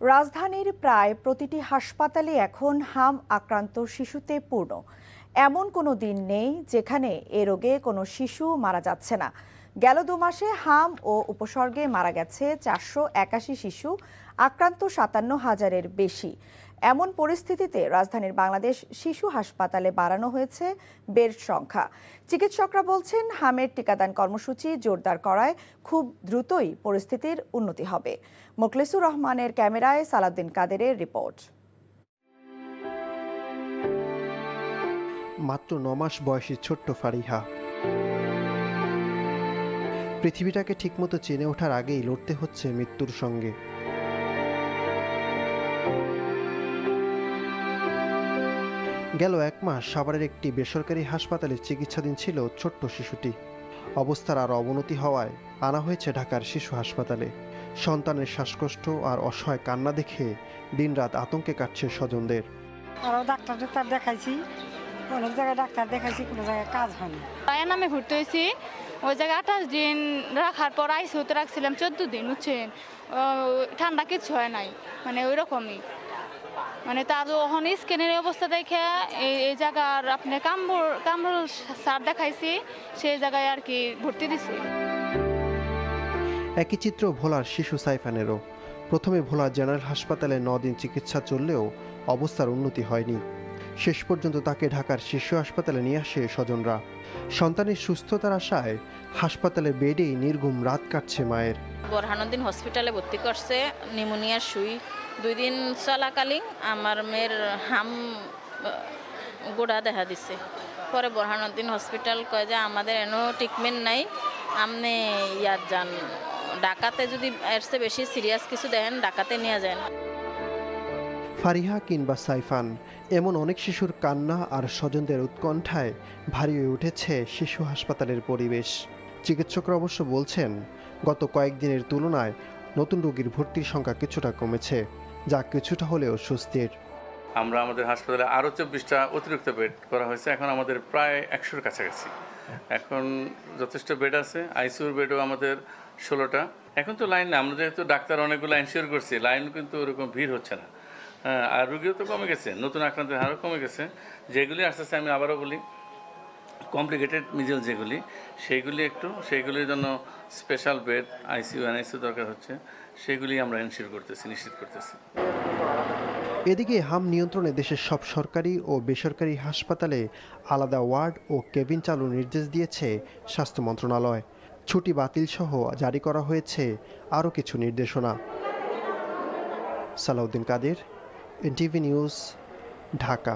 রাজধানীর প্রায় প্রতিটি হাসপাতালে এখন হাম আক্রান্ত শিশুতে পূর্ণ। এমন কোনো দিন নেই যেখানে এ রোগে কোনো শিশু মারা যাচ্ছে না। গেল ২ মাসে হাম ও উপসর্গে মারা গেছে ৪৮১ শিশু, আক্রান্ত ৫৭,০০০-এর বেশি। এমন পরিস্থিতিতে রাজধানীর বাংলাদেশ শিশু হাসপাতালে বাড়ানো হয়েছে বেড সংখ্যা। চিকিৎসকরা বলছেন, হামের টিকাদান কর্মসূচি জোরদার করায় খুব দ্রুতই পরিস্থিতির উন্নতি হবে। মোখলেসুর রহমানের ক্যামেরায় সালাউদ্দিন কাদেরের রিপোর্ট। মাত্র ৯ মাস বয়সী ছোট্ট ফারিহা পৃথিবীটাকে ঠিকমতো চেনে ওঠার আগেই লড়তে হচ্ছে মৃত্যুর সঙ্গে। গেল ১ মাস সাভারের একটি বেসরকারি হাসপাতালে চিকিৎসাধীন ছিল ছোট্ট শিশুটি। অবস্থার আর অবনতি হওয়ায় আনা হয়েছে ঢাকার শিশু হাসপাতালে। সন্তানের শ্বাসকষ্ট আর অসহায় কান্না দেখে দিনরাত আতঙ্কে কাটছে স্বজনদের। আরও ডাক্তার দেখাইছি, অনেক জায়গায় ডাক্তার দেখাইছি, কোনো জায়গায় কাজ হয়নি। পায়ের নামে ভর্তি হয়েছি, ওই জায়গায় ২৮ দিন রাখার পর আইসিইউতে রাখছিলাম ১৪ দিন, বুঝছেন। ঠান্ডা কিছু হয় নাই, মানে ওই রকমই। মানে তার ওখানে স্ক্যানের অবস্থা দেখে এই জায়গার আপনি কামরুল স্যার দেখাইছি, সেই জায়গায় আর কি ভর্তি দিছি। একই চিত্র ভোলার শিশু সাইফানেরও। প্রথমে ভোলা জেনারেল হাসপাতালে ৯ দিন চিকিৎসা চললেও অবস্থার উন্নতি হয়নি। শেষ পর্যন্ত তাকে ঢাকার শিশু হাসপাতালে নিয়ে আসে স্বজনরা। সন্তানের সুস্থতার আশায় হাসপাতালে বেডেই নির্ঘুম রাত কাটছে মায়ের। বোরহানুদ্দিন হসপিটালে ভর্তি করছে নিউমোনিয়ার সুই। ২ দিন চলাকালীন আমার মেয়ের হাম গোড়া দেখা দিছে। পরে বোরহানুদ্দিন হসপিটাল কয় যে আমাদের এনো ট্রিটমেন্ট নাই, আপনি ইয়াত যান, ঢাকাতে যদি এর চেয়ে বেশি সিরিয়াস কিছু দেখেন ঢাকাতে নিয়ে যান। ফারিহা কিংবা সাইফান, এমন অনেক শিশুর কান্না আর স্বজনদের উৎকণ্ঠায় ভারী হয়ে উঠেছে শিশু হাসপাতালের পরিবেশ। চিকিৎসকরা অবশ্য বলছেন, গত কয়েকদিনের তুলনায় নতুন রোগীর ভর্তির সংখ্যা কিছুটা কমেছে, যা কিছুটা হলেও স্বস্তির। আমরা আমাদের হাসপাতালে আরও ২৪টা অতিরিক্ত বেড করা হয়েছে। এখন আমাদের প্রায় ১০০-র কাছাকাছি। এখন যথেষ্ট বেড আছে। আইসিইউর বেডও আমাদের ১৬টা। এখন তো লাইন না, আমরা যেহেতু ডাক্তার অনেকগুলো এনশিওর করছি, লাইন কিন্তু ওরকম ভিড় হচ্ছে না। আর রুগীও তো কমে গেছে, নতুন আক্রান্তের হারও কমে গেছে। যেগুলি আস্তে আস্তে, আমি আবারও বলি, কমপ্লিকেটেড মিজেল যেগুলি, সেইগুলির জন্য স্পেশাল বেড, আইসিইউ, এনআইসিইউ দরকার হচ্ছে, সেগুলি আমরা এনশিওর করতেছি, নিশ্চিত করতেছি। এদিকে হাম নিয়ন্ত্রণে দেশের সব সরকারি ও বেসরকারি হাসপাতালে আলাদা ওয়ার্ড ও কেবিন চালুর নির্দেশ দিয়েছে স্বাস্থ্য মন্ত্রণালয়। ছুটি বাতিল সহ জারি করা হয়েছে আরও কিছু নির্দেশনা। সালাউদ্দিন কাদের, এনটিভি নিউজ, ঢাকা।